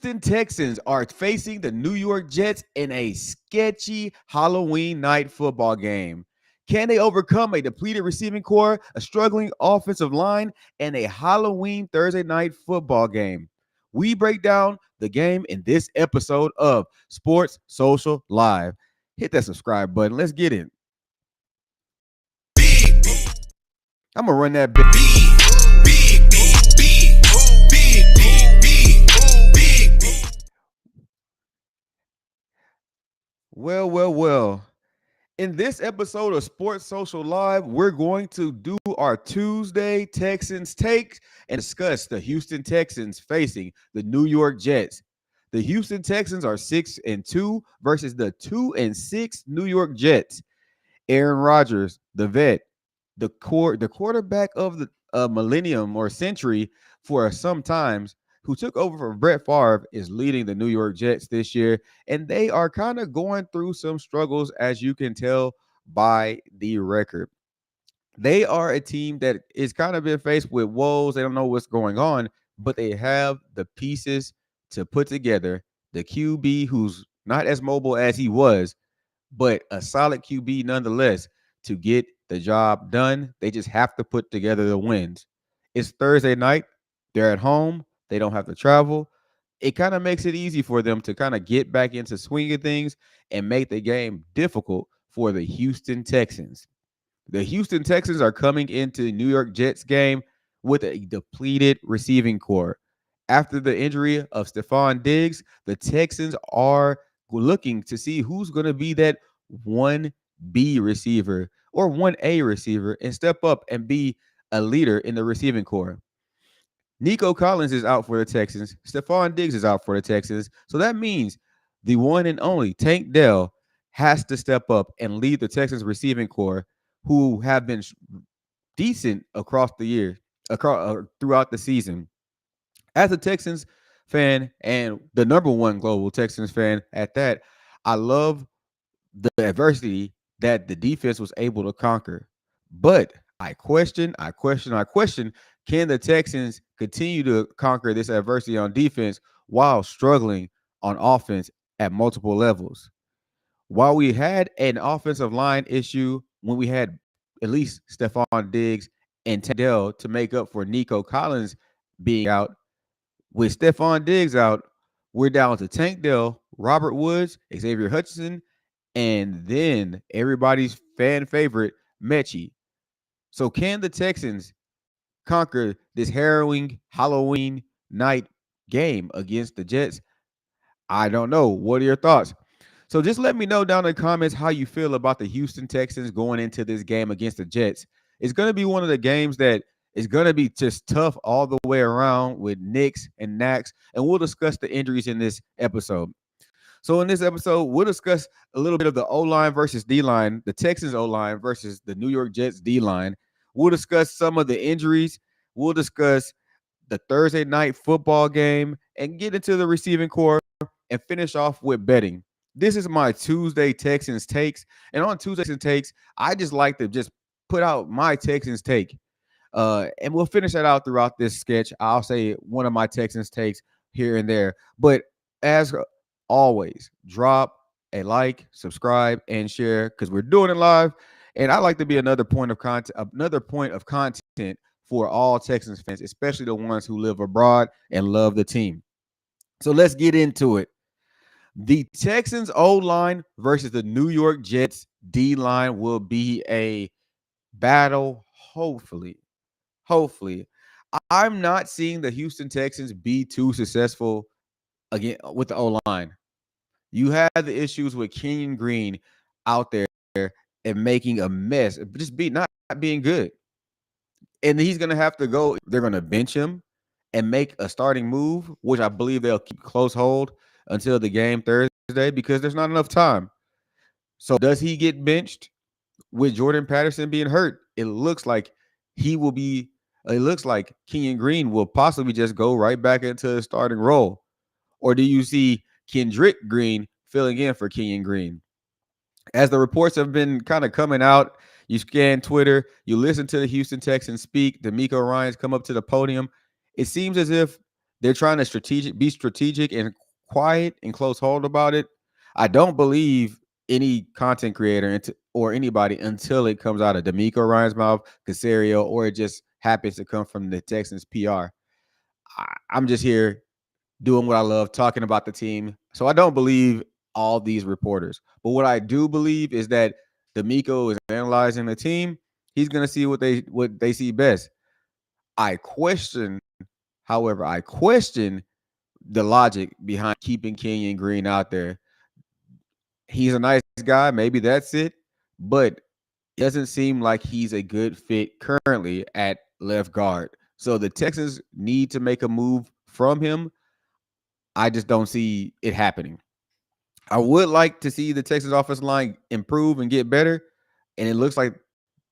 Houston Texans are facing the New York Jets in a sketchy Halloween night football game. Can they overcome a depleted receiving core, a struggling offensive line, and a Halloween Thursday night football game? We break down the game in this episode of Sports Social Live. Hit that subscribe button. Let's get in. I'm going to run that bit. Well. In this episode of Sports Social Live, we're going to do our Tuesday Texans takes and discuss the Houston Texans facing the New York Jets. The Houston Texans are 6-2 versus the 2-6 New York Jets. Aaron Rodgers, the vet, the quarterback of the millennium or century for some times, who took over from Brett Favre, is leading the New York Jets this year, and they are kind of going through some struggles, as you can tell by the record. They are a team that is kind of been faced with woes. They don't know what's going on, but they have the pieces to put together. The QB, who's not as mobile as he was, but a solid QB nonetheless, to get the job done. They just have to put together the wins. It's Thursday night. They're at home. They don't have to travel. It kind of makes it easy for them to kind of get back into swinging things and make the game difficult for the Houston Texans. The Houston Texans are coming into New York Jets game with a depleted receiving core. After the injury of Stefon Diggs, the Texans are looking to see who's going to be that 1B receiver or 1A receiver and step up and be a leader in the receiving core. Nico Collins is out for the Texans. Stefon Diggs is out for the Texans. So that means the one and only Tank Dell has to step up and lead the Texans receiving core, who have been decent across the year, throughout the season. As a Texans fan and the number one global Texans fan at that, I love the adversity that the defense was able to conquer. But I question, can the Texans continue to conquer this adversity on defense while struggling on offense at multiple levels? While we had an offensive line issue when we had at least Stefon Diggs and Tank Dell to make up for Nico Collins being out, with Stefon Diggs out, we're down to Tank Dell, Robert Woods, Xavier Hutchinson, and then everybody's fan favorite, Mechie. So can the Texans conquer this harrowing Halloween night game against the Jets? I don't know. What are your thoughts? So just let me know down in the comments how you feel about the Houston Texans going into this game against the Jets. It's going to be one of the games that is going to be just tough all the way around with nicks and knacks, and we'll discuss the injuries in this episode. So in this episode, we'll discuss a little bit of the O-line versus D-line, the Texans O-line versus the New York Jets D-line. We'll discuss some of the injuries. We'll discuss the Thursday night football game and get into the receiving core and finish off with betting. This is my Tuesday Texans takes. And on Tuesday Texans takes, I just like to just put out my Texans take. And we'll finish that out throughout this sketch. I'll say one of my Texans takes here and there. But as always, drop a like, subscribe, and share, because we're doing it live. And I like to be another point of content for all Texans fans, especially the ones who live abroad and love the team. So let's get into it. The Texans O-line versus the New York Jets D-line will be a battle, hopefully. I'm not seeing the Houston Texans be too successful again with the O-line. You have the issues with Kenyon Green out there and making a mess, just not being good. And he's going to have to go. They're going to bench him and make a starting move, which I believe they'll keep close hold until the game Thursday, because there's not enough time. So does he get benched with Jordan Patterson being hurt? It looks like Kenyon Green will possibly just go right back into the starting role. Or do you see Kendrick Green filling in for Kenyon Green? As the reports have been kind of coming out, you scan Twitter, you listen to the Houston Texans speak, D'Amico Ryans come up to the podium. It seems as if They're trying to be strategic and quiet and close hold about it. I don't believe any content creator or anybody until it comes out of D'Amico Ryan's mouth, Casario, or it just happens to come from the Texans PR. I'm just here doing what I love, talking about the team. So I don't believe all these reporters. But what I do believe is that D'Amico is analyzing the team. He's going to see what they see best. However, I question the logic behind keeping Kenyon Green out there. He's a nice guy, maybe that's it, but it doesn't seem like he's a good fit currently at left guard. So the Texans need to make a move from him. I just don't see it happening. I would like to see the Texans offensive line improve and get better. And it looks like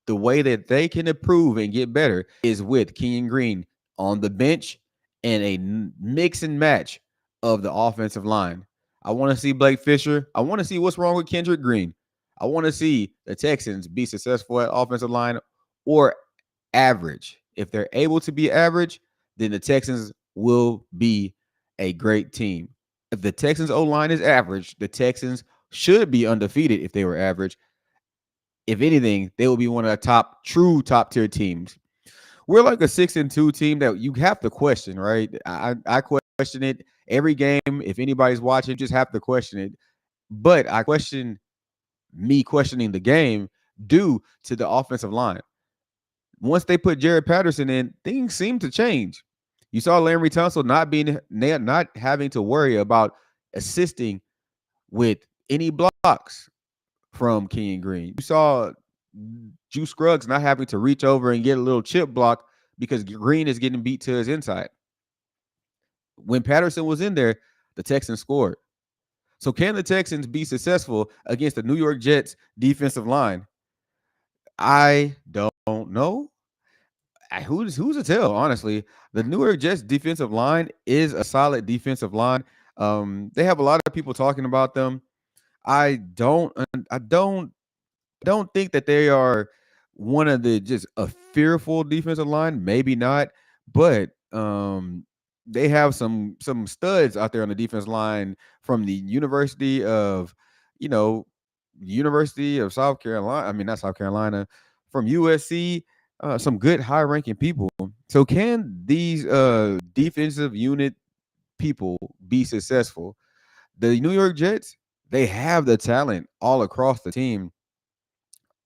the way that they can improve and get better is with Kenyon Green on the bench and a mix and match of the offensive line. I want to see Blake Fisher. I want to see what's wrong with Kendrick Green. I want to see the Texans be successful at offensive line or average. If they're able to be average, then the Texans will be a great team. If the Texans O-line is average, the Texans should be undefeated if they were average. If anything, they will be one of the true top tier teams. We're like a 6-2 team that you have to question, right? I question it every game. If anybody's watching, just have to question it. But I question me questioning the game due to the offensive line. Once they put Jared Patterson in, things seem to change. You saw Laremy Tunsil not having to worry about assisting with any blocks from Kenyon Green. You saw Juice Scruggs not having to reach over and get a little chip block because Green is getting beat to his inside. When Patterson was in there, the Texans scored. So can the Texans be successful against the New York Jets defensive line? I don't know. Who's to tell? Honestly, the New York Jets defensive line is a solid defensive line. They have a lot of people talking about them. I don't think that they are one of the just a fearful defensive line. Maybe not, but they have some studs out there on the defense line from the University of South Carolina. I mean, not South Carolina, from USC. Some good high-ranking people. So can these defensive unit people be successful? The New York Jets, they have the talent all across the team,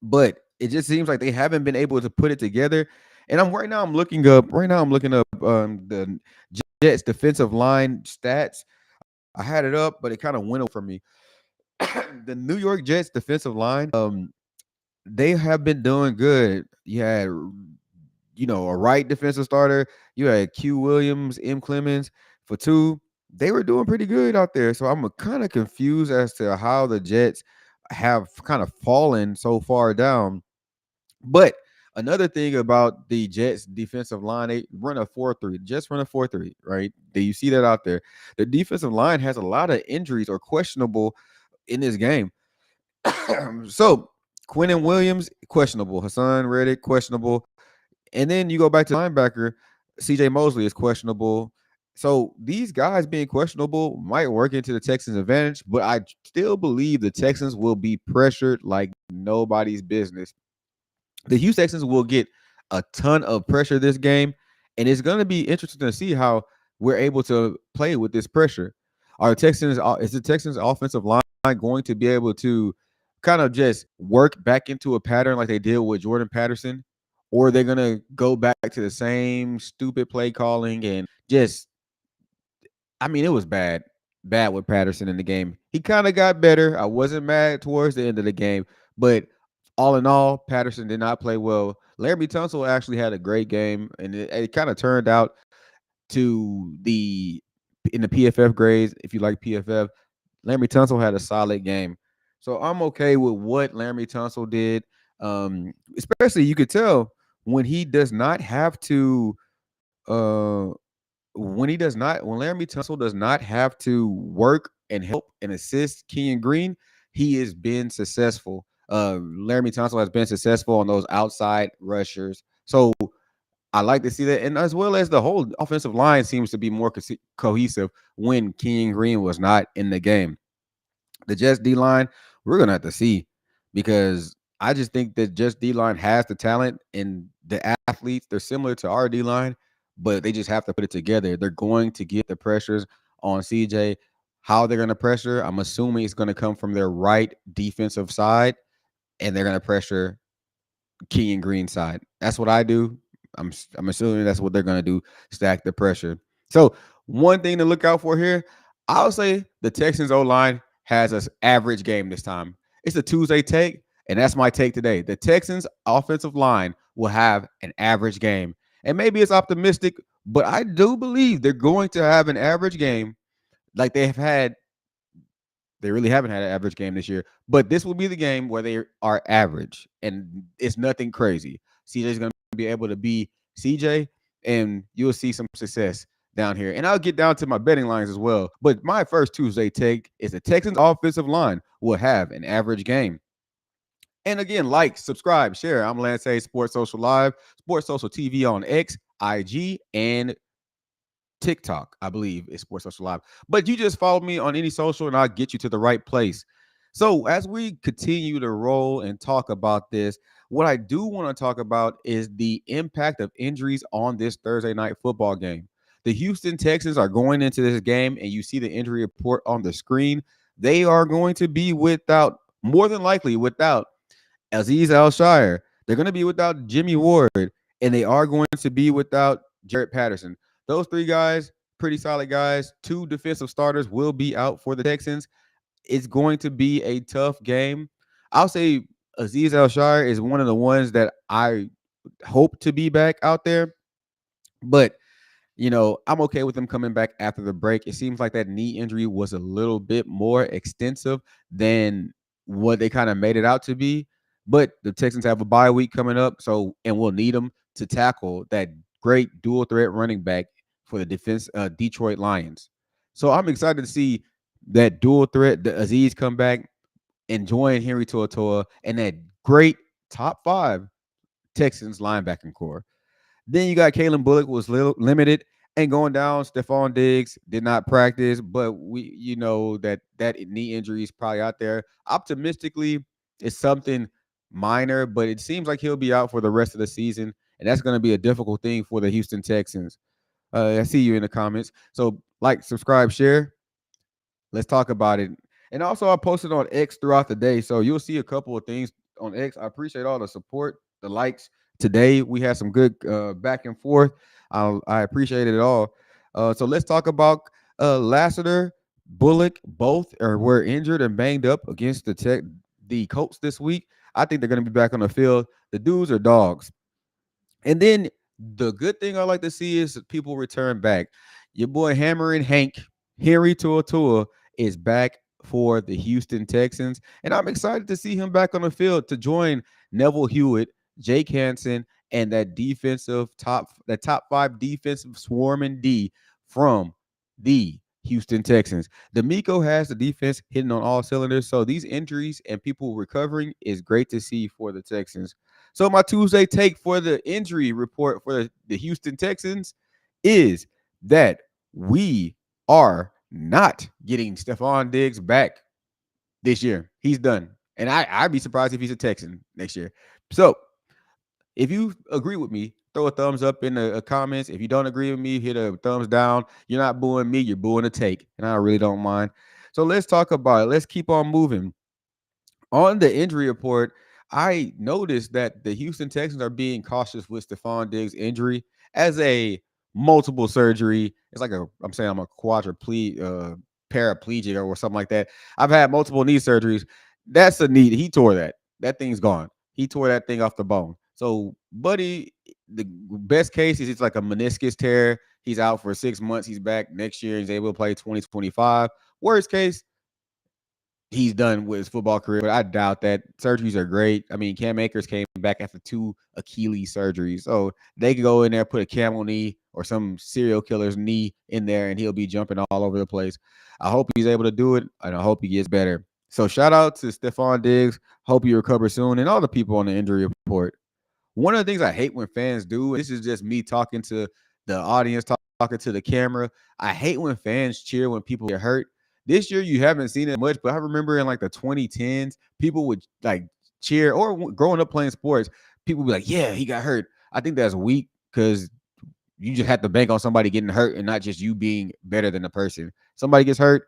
but it just seems like they haven't been able to put it together. And I'm looking up the Jets defensive line stats. I had it up, but it kind of went over me. The New York Jets defensive line, they have been doing good. You had, a right defensive starter. You had Q Williams, M Clemens for two. They were doing pretty good out there. So I'm kind of confused as to how the Jets have kind of fallen so far down. But another thing about the Jets defensive line, they run a 4-3, just run a 4-3, right? Do you see that out there? The defensive line has a lot of injuries or questionable in this game. So Quinnen Williams, questionable. Hassan Reddick, questionable. And then you go back to linebacker, CJ Mosley is questionable. So these guys being questionable might work into the Texans' advantage, but I still believe the Texans will be pressured like nobody's business. The Houston Texans will get a ton of pressure this game, and it's going to be interesting to see how we're able to play with this pressure. Is the Texans offensive line going to be able to kind of just work back into a pattern like they did with Jordan Patterson, or are they going to go back to the same stupid play calling and just, I mean, it was bad with Patterson in the game. He kind of got better. I wasn't mad towards the end of the game, but all in all, Patterson did not play well. Laremy Tunsil actually had a great game, and it kind of turned out in the PFF grades. If you like PFF, Laremy Tunsil had a solid game. So I'm okay with what Laremy Tunsil did. Especially you could tell when he does not have to when Laremy Tunsil does not have to work and help and assist Kenyon Green, he has been successful. Laremy Tunsil has been successful on those outside rushers. So I like to see that, and as well as the whole offensive line seems to be more cohesive when Kenyon Green was not in the game. The Jets D line, we're gonna have to see, because I just think that Jets D line has the talent and the athletes. They're similar to our D line, but they just have to put it together. They're going to get the pressures on CJ. How they're going to pressure, I'm assuming it's going to come from their right defensive side, and they're going to pressure Kenyon Green side. That's what I do. I'm assuming that's what they're gonna do. Stack the pressure. So one thing to look out for here, I'll say the Texans O line has an average game this time. It's a Tuesday take, and that's my take today. The Texans offensive line will have an average game, and maybe it's optimistic, but I do believe they're going to have an average game like they have had. They really haven't had an average game this year, but this will be the game where they are average, and it's nothing crazy. CJ's going to be able to be CJ, and you'll see some success down here. And I'll get down to my betting lines as well. But my first Tuesday take is the Texans offensive line will have an average game. And again, like, subscribe, share. I'm Lance A, Sports Social Live, Sports Social TV on X, IG, and TikTok, I believe, is Sports Social Live. But you just follow me on any social and I'll get you to the right place. So as we continue to roll and talk about this, what I do want to talk about is the impact of injuries on this Thursday night football game. The Houston Texans are going into this game, and you see the injury report on the screen. They are going to be without, more than likely, without Azeez Al-Shire. They're going to be without Jimmy Ward, and they are going to be without Jarrett Patterson. Those three guys, pretty solid guys. Two defensive starters will be out for the Texans. It's going to be a tough game. I'll say Azeez Al-Shire is one of the ones that I hope to be back out there, but I'm okay with them coming back after the break. It seems like that knee injury was a little bit more extensive than what they kind of made it out to be. But the Texans have a bye week coming up, and we'll need them to tackle that great dual threat running back for the Detroit Lions. So I'm excited to see that dual threat, the Azeez, come back and join Henry To'oTo'o and that great top 5 Texans linebacking core. Then you got Kalen Bullock was limited and going down. Stefon Diggs did not practice, but we that knee injury is probably out there. Optimistically, it's something minor, but it seems like he'll be out for the rest of the season, and that's going to be a difficult thing for the Houston Texans. I see you in the comments. So like, subscribe, share. Let's talk about it. And also, I posted on X throughout the day, so you'll see a couple of things on X. I appreciate all the support, the likes. Today, we had some good back and forth. I appreciate it all. So let's talk about Lassiter, Bullock. Both were injured and banged up against the Colts this week. I think they're going to be back on the field. The dudes are dogs. And then the good thing I like to see is people return back. Your boy Hammer and Hank, Henry To'oTo'o, is back for the Houston Texans. And I'm excited to see him back on the field to join Neville Hewitt, Jake Hansen, and that top 5 defensive swarming D from the Houston Texans. D'Amico has the defense hitting on all cylinders. So these injuries and people recovering is great to see for the Texans. So my Tuesday take for the injury report for the Houston Texans is that we are not getting Stefon Diggs back this year. He's done. And I'd be surprised if he's a Texan next year. So if you agree with me, throw a thumbs up in the comments. If you don't agree with me, hit a thumbs down. You're not booing me, you're booing a take. And I really don't mind. So let's talk about it. Let's keep on moving. On the injury report, I noticed that the Houston Texans are being cautious with Stefon Diggs' injury as a multiple surgery. It's like I'm saying I'm a paraplegic or something like that. I've had multiple knee surgeries. That's a knee. He tore that. That thing's gone. He tore that thing off the bone. So, buddy, the best case is it's like a meniscus tear. He's out for 6 months. He's back next year. He's able to play 2025. Worst case, he's done with his football career, but I doubt that. Surgeries are great. I mean, Cam Akers came back after 2 Achilles surgeries, so they could go in there, put a camel knee or some serial killer's knee in there, and he'll be jumping all over the place. I hope he's able to do it, and I hope he gets better. So shout out to Stefon Diggs. Hope you recover soon, and all the people on the injury report. One of the things I hate when fans do, and this is just me talking to the audience, talking to the camera. I hate when fans cheer when people get hurt. This year you haven't seen it much, but I remember in like the 2010s, people would like cheer, or growing up playing sports, people would be like, "Yeah, he got hurt." I think that's weak because you just have to bank on somebody getting hurt and not just you being better than the person. Somebody gets hurt,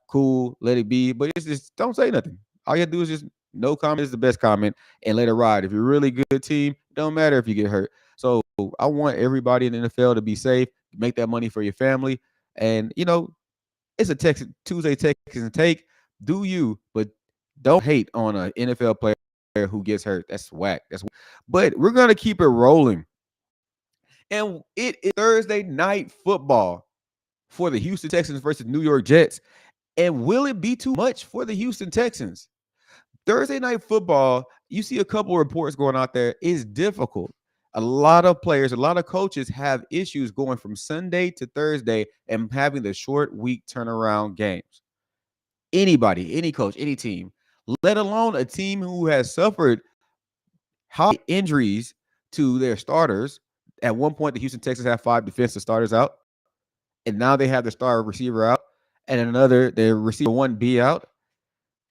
cool, let it be. But it's just don't say nothing. All you have to do is just no comment is the best comment and let it ride. If you're a really good team, don't matter if you get hurt. So I want everybody in the NFL to be safe, make that money for your family. And it's a Texas Tuesday Texans take. Do you, but don't hate on an NFL player who gets hurt. That's whack. That's whack. But we're gonna keep it rolling. And it is Thursday night football for the Houston Texans versus New York Jets. And will it be too much for the Houston Texans? Thursday night football, you see a couple of reports going out there, is difficult. A lot of players, a lot of coaches have issues going from Sunday to Thursday and having the short week turnaround games. Anybody, any coach, any team, let alone a team who has suffered high injuries to their starters. At one point, the Houston Texans had 5 defensive starters out, and now they have their star receiver out, and another, their receiver 1B out.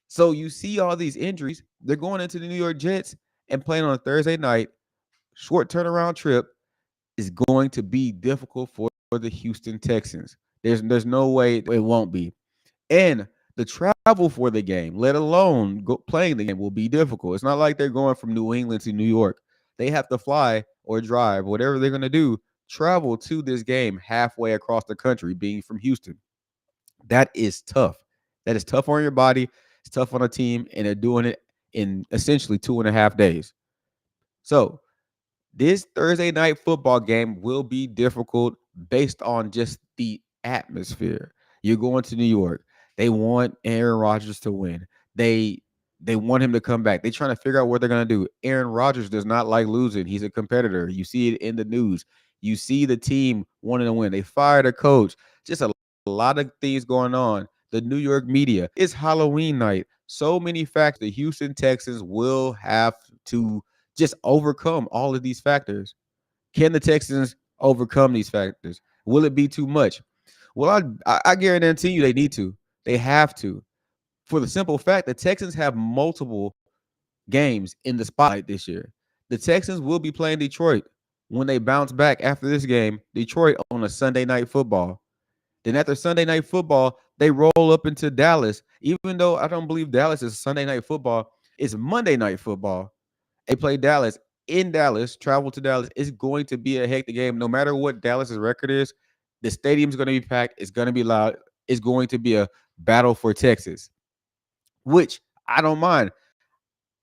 So you see all these injuries. They're going into the New York Jets and playing on a Thursday night. Short turnaround trip is going to be difficult for the Houston Texans. There's no way it won't be. And the travel for the game, let alone playing the game, will be difficult. It's not like they're going from New England to New York. They have to fly or drive, whatever they're going to do, travel to this game halfway across the country, being from Houston. That is tough. That is tough on your body. It's tough on a team, and they're doing it in essentially 2.5 days. So this Thursday night football game will be difficult based on just the atmosphere. You're going to New York. They want Aaron Rodgers to win. They want him to come back. They're trying to figure out what they're going to do. Aaron Rodgers does not like losing. He's a competitor. You see it in the news. You see the team wanting to win. They fired a coach. Just a lot of things going on. The New York media. It's Halloween night. So many factors. The Houston Texans will have to just overcome all of these factors. Can the Texans overcome these factors? Will it be too much? Well, I guarantee you they need to. They have to. For the simple fact the Texans have multiple games in the spotlight this year. The Texans will be playing Detroit when they bounce back after this game. Detroit on a Sunday night football. Then after Sunday night football, they roll up into Dallas. Even though I don't believe Dallas is Sunday night football, it's Monday night football. They play Dallas in Dallas, travel to Dallas. It's going to be a hectic game. No matter what Dallas's record is, the stadium's going to be packed. It's going to be loud. It's going to be a battle for Texas, which I don't mind.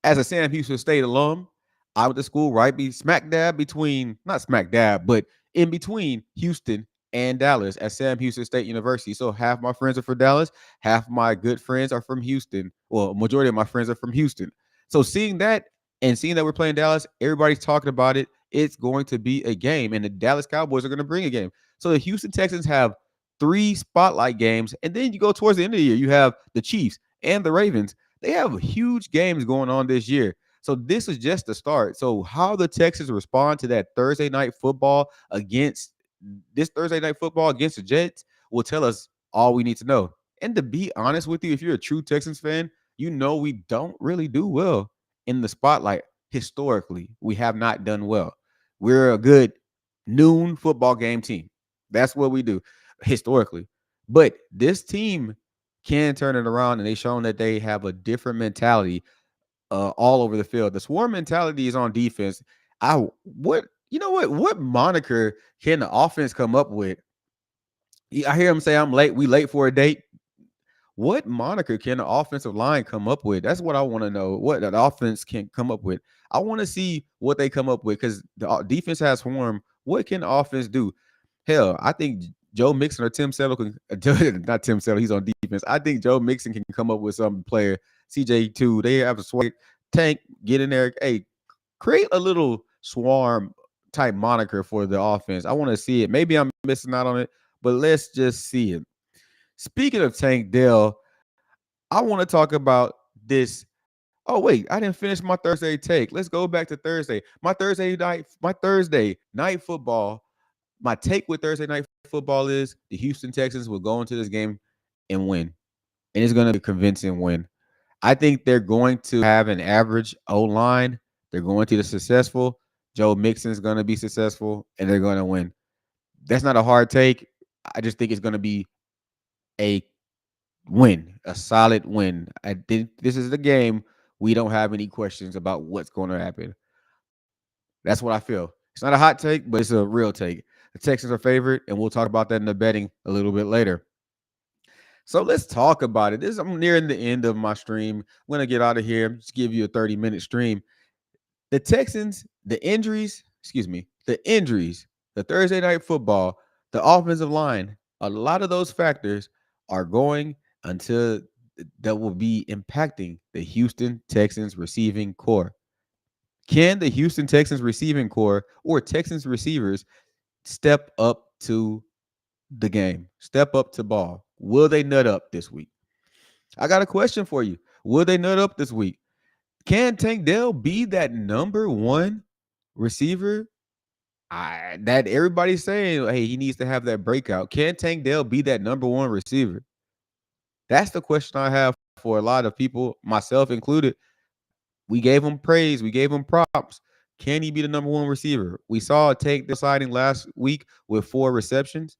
As a Sam Houston State alum, I went to school right be smack dab between, not smack dab, but in between Houston and Dallas at Sam Houston State University. So half my friends are from Dallas, half my good friends are from Houston. Well, majority of my friends are from Houston. So seeing that and seeing that we're playing Dallas, everybody's talking about it. It's going to be a game, and the Dallas Cowboys are going to bring a game. So the Houston Texans have 3 spotlight games, and then you go towards the end of the year, you have the Chiefs and the Ravens. They have huge games going on this year. So this is just the start. So how the Texans respond to that Thursday night football against the Jets will tell us all we need to know. And to be honest with you, if you're a true Texans fan, you know we don't really do well in the spotlight. Historically, we have not done well. We're a good noon football game team. That's what we do historically. But this team can turn it around, and they've shown that they have a different mentality all over the field. The swarm mentality is on defense. What moniker can the offense come up with? I hear him say I'm late. We late for a date. What moniker can the offensive line come up with? That's what I want to know. What the offense can come up with. I want to see what they come up with because the defense has swarm. What can the offense do? Hell, I think Joe Mixon or Tim Settle can not Tim Settle, he's on defense. I think Joe Mixon can come up with some player. CJ too. They have a swag. Tank, get in there. Hey, create a little swarm type moniker for the offense. I want to see it. Maybe I'm missing out on it, but let's just see it. Speaking of Tank Dell, I want to talk about this Oh wait, I didn't finish my Thursday take. Let's go back to Thursday. My Thursday night football. My take with Thursday night football is the Houston Texans will go into this game and win, and it's going to be a convincing win. I think they're going to have an average O line. They're going to be successful. Joe Mixon's going to be successful, and they're going to win. That's not a hard take. I just think it's going to be a win, a solid win. I think this is the game we don't have any questions about what's going to happen. That's what I feel. It's not a hot take, but it's a real take. The Texans are favorite, and we'll talk about that in the betting a little bit later. So let's talk about it. I'm nearing the end of my stream. I'm gonna get out of here. Just give you a 30-minute stream. The Texans, the injuries, the Thursday night football, the offensive line, a lot of those factors are going until that will be impacting the Houston Texans receiving core. Can the Houston Texans receiving core or Texans receivers step up to the game, step up to ball? Will they nut up this week? I got a question for you. Will they nut up this week? Can Tank Dell be that number one receiver? That everybody's saying, hey, he needs to have that breakout. Can Tank Dell be that number one receiver? That's the question I have for a lot of people, myself included. We gave him praise, we gave him props. Can he be the number one receiver? We saw Tank Dell signing last week with 4 receptions.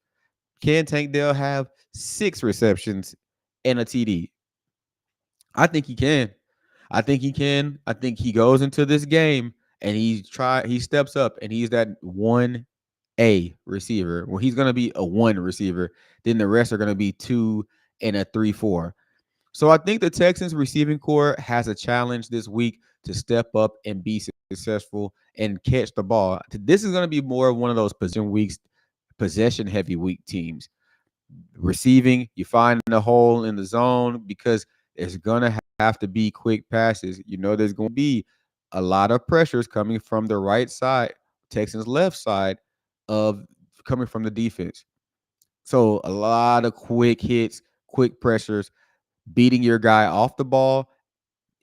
Can Tank Dell have 6 receptions and a TD? I think he can. I think he can. I think he goes into this game and he steps up and he's that 1A receiver. Well, he's going to be a 1 receiver. Then the rest are going to be 2 and a 3-4. So I think the Texans receiving core has a challenge this week to step up and be successful and catch the ball. This is going to be more of one of those possession heavy week teams. Receiving, you find a hole in the zone because it's going to have to be quick passes. You know, there's going to be a lot of pressures coming from the right side, Texans left side of coming from the defense. So a lot of quick hits, quick pressures, beating your guy off the ball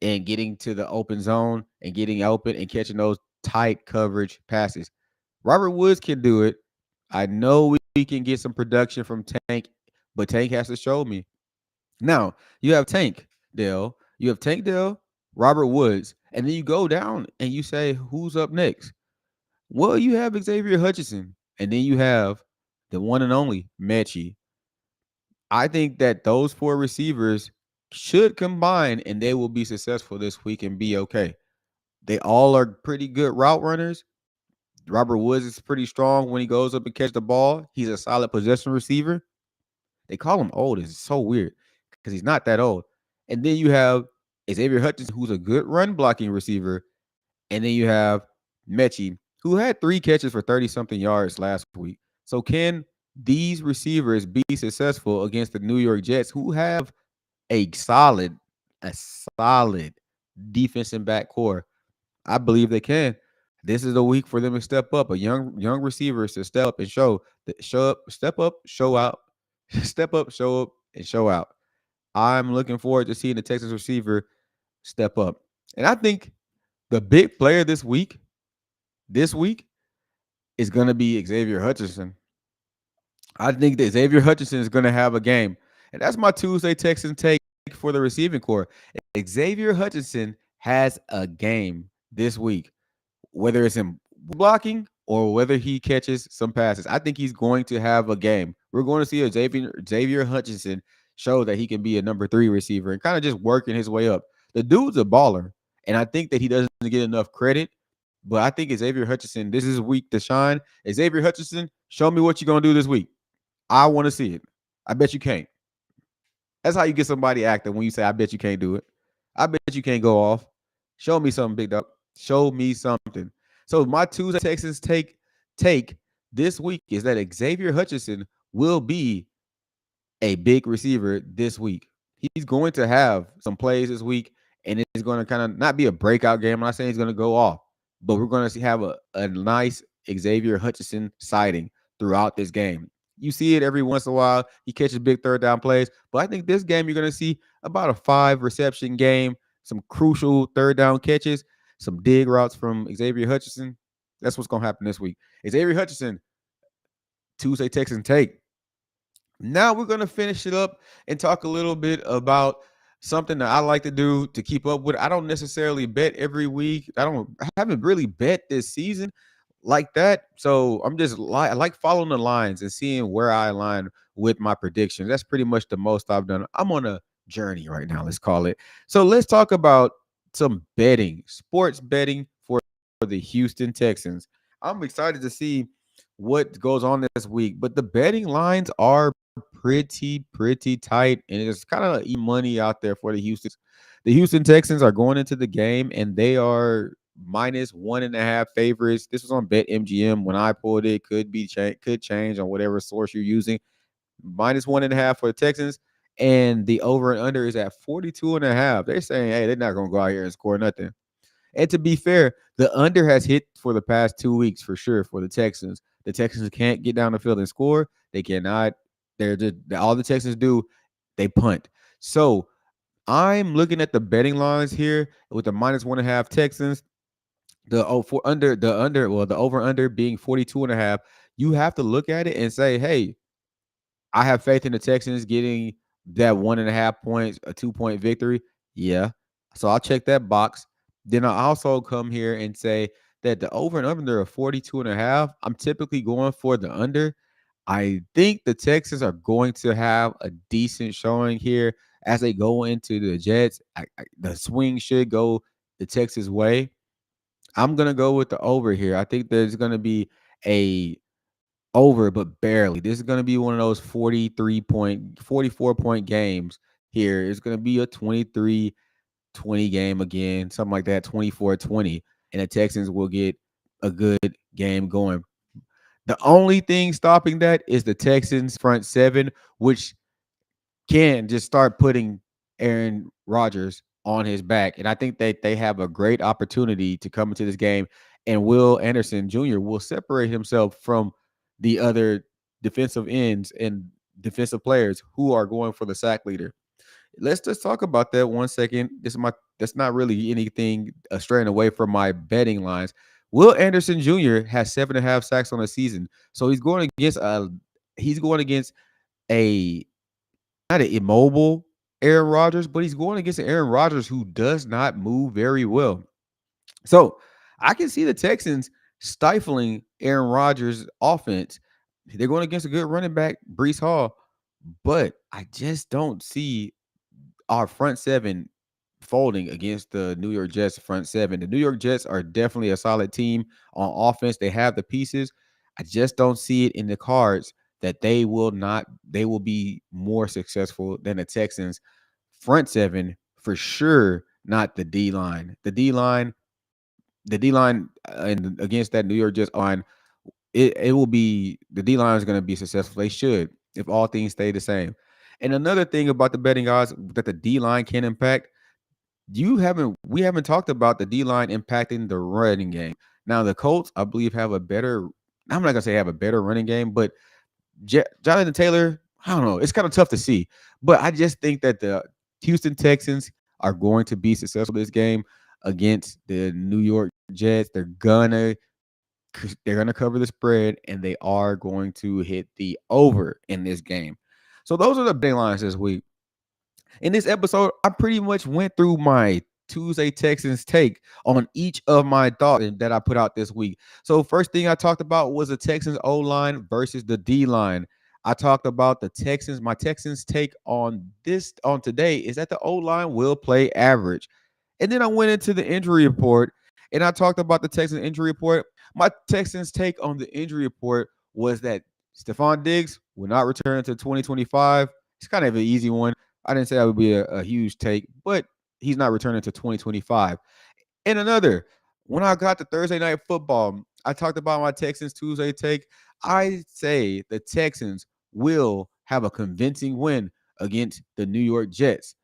and getting to the open zone and getting open and catching those tight coverage passes. Robert Woods can do it. I know we can get some production from Tank, but Tank has to show me. Now, you have Tank Dell, Robert Woods, and then you go down and you say, who's up next? Well, you have Xavier Hutchinson, and then you have the one and only Mechie. I think that those 4 receivers should combine and they will be successful this week and be okay. They all are pretty good route runners. Robert Woods is pretty strong when he goes up and catch the ball. He's a solid possession receiver. They call him old. It's so weird because he's not that old. And then you have Xavier Hutchinson, who's a good run blocking receiver. And then you have Mechie, who had 3 catches for 30-something yards last week. So can these receivers be successful against the New York Jets, who have a solid defensive back core? I believe they can. This is the week for them to step up. A young receivers to step up and step up, show out, step up, show up, and show out. I'm looking forward to seeing the Texas receiver step up. And I think the big player this week is going to be Xavier Hutchinson. I think that Xavier Hutchinson is going to have a game. And that's my Tuesday Texans take for the receiving core. Xavier Hutchinson has a game this week, whether it's in blocking or whether he catches some passes. I think he's going to have a game. We're going to see a Xavier Hutchinson show that he can be a number 3 receiver and kind of just working his way up. The dude's a baller, and I think that he doesn't get enough credit. But I think Xavier Hutchinson, this is week to shine. Xavier Hutchinson, show me what you're going to do this week. I want to see it. I bet you can't. That's how you get somebody acting when you say, I bet you can't do it. I bet you can't go off. Show me something, big dog. Show me something. So my Tuesday Texans take this week is that Xavier Hutchinson will be a big receiver this week. He's going to have some plays this week, and it's going to kind of not be a breakout game. I'm not saying he's going to go off, but we're going to have a nice Xavier Hutchinson sighting throughout this game. You see it every once in a while. He catches big 3rd down plays, but I think this game you're going to see about a 5 reception game. some crucial third down catches, some dig routes from Xavier Hutchinson. That's what's gonna happen this week. Xavier Hutchinson, Tuesday Texans take. Now we're gonna finish it up and talk a little bit about something that I like to do to keep up with. I don't necessarily bet every week. I haven't really bet this season like that. So I'm just I like following the lines and seeing where I align with my predictions. That's pretty much the most I've done. I'm on a journey right now, let's call it. So let's talk about some betting, sports betting for the Houston Texans. I'm excited to see what goes on this week, but the betting lines are pretty tight, and it's kind of money out there for the Houston. The Houston Texans are going into the game, and they are -1.5 favorites. This was on BetMGM when I pulled it. Could change on whatever source you're using. -1.5 for the Texans, and the over and under is at 42.5. They're saying, hey, they're not gonna go out here and score nothing. And to be fair, the under has hit for the past 2 weeks for sure for the Texans. The Texans can't get down the field and score. They cannot. They're just all the Texans do, they punt. So I'm looking at the betting lines here with the -1.5 Texans. The the over under being 42.5. You have to look at it and say, hey, I have faith in the Texans getting that 1.5 points, a 2-point victory. Yeah. So I'll check that box. Then I also come here and say that the over and under of 42.5, I'm typically going for the under. I think the Texans are going to have a decent showing here as they go into the Jets. The swing should go the Texas way. I'm going to go with the over here. I think there's going to be a over, but barely. This is going to be one of those 44 point games here. It's going to be a 23-20 game again, something like that, 24-20. And the Texans will get a good game going. The only thing stopping that is the Texans front seven, which can just start putting Aaron Rodgers on his back. And I think that they have a great opportunity to come into this game, and Will Anderson Jr. will separate himself from the other defensive ends and defensive players who are going for the sack leader. Let's just talk about that 1 second. That's not really anything straying away from my betting lines. Will Anderson Jr. has 7.5 sacks on the season. So he's going against a not an immobile Aaron Rodgers, but he's going against an Aaron Rodgers who does not move very well. So I can see the Texans stifling Aaron Rodgers' offense. They're going against a good running back, Brees Hall, but I just don't see our front seven folding against the New York Jets front seven. The New York Jets are definitely a solid team on offense. They have the pieces. I just don't see it in the cards that they will be more successful than the Texans front seven for sure, not the D line. The D line and against that New York Jets line, it will be the D line is going to be successful. They should, if all things stay the same. And another thing about the betting odds that the D line can impact, we haven't talked about the D line impacting the running game. Now the Colts, I believe, have a better. I'm not gonna say have a better running game, but Jonathan Taylor, I don't know. It's kind of tough to see, but I just think that the Houston Texans are going to be successful this game against the New York Jets. They're gonna cover the spread, and they are going to hit the over in this game. So those are the betting lines this week. In this episode, I pretty much went through my Tuesday Texans take on each of my thoughts that I put out this week. So first thing I talked about was the Texans O line versus the D line. I talked about the Texans. My Texans take on today is that the O line will play average. And then I went into the injury report and I talked about the Texans injury report. My Texans take on the injury report was that Stefon Diggs will not return to 2025. It's kind of an easy one. I didn't say that would be a huge take, but he's not returning to 2025. And another, when I got to Thursday Night Football, I talked about my Texans Tuesday take. I say the Texans will have a convincing win against the New York Jets.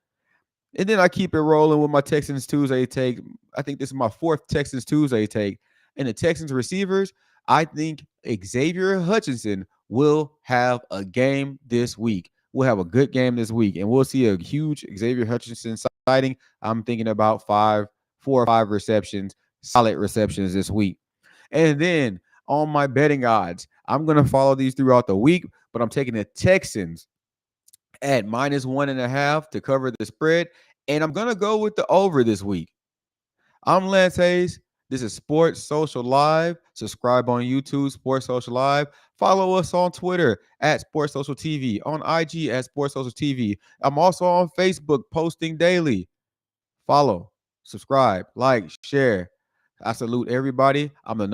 And then I keep it rolling with my Texans Tuesday take. I think this is my fourth Texans Tuesday take. And the Texans receivers, I think Xavier Hutchinson will have a game this week. we'll have a good game this week, and we'll see a huge Xavier Hutchinson sighting. I'm thinking about 4 or 5 receptions, solid receptions this week. And then on my betting odds, I'm going to follow these throughout the week, but I'm taking the Texans at -1.5 to cover the spread, and I'm going to go with the over this week. I'm Lance Hayes. This is Sports Social Live. Subscribe on YouTube, Sports Social Live. Follow us on Twitter at Sports Social TV, on IG at Sports Social TV. I'm also on Facebook posting daily. Follow, subscribe, like, share. I salute everybody. I'm the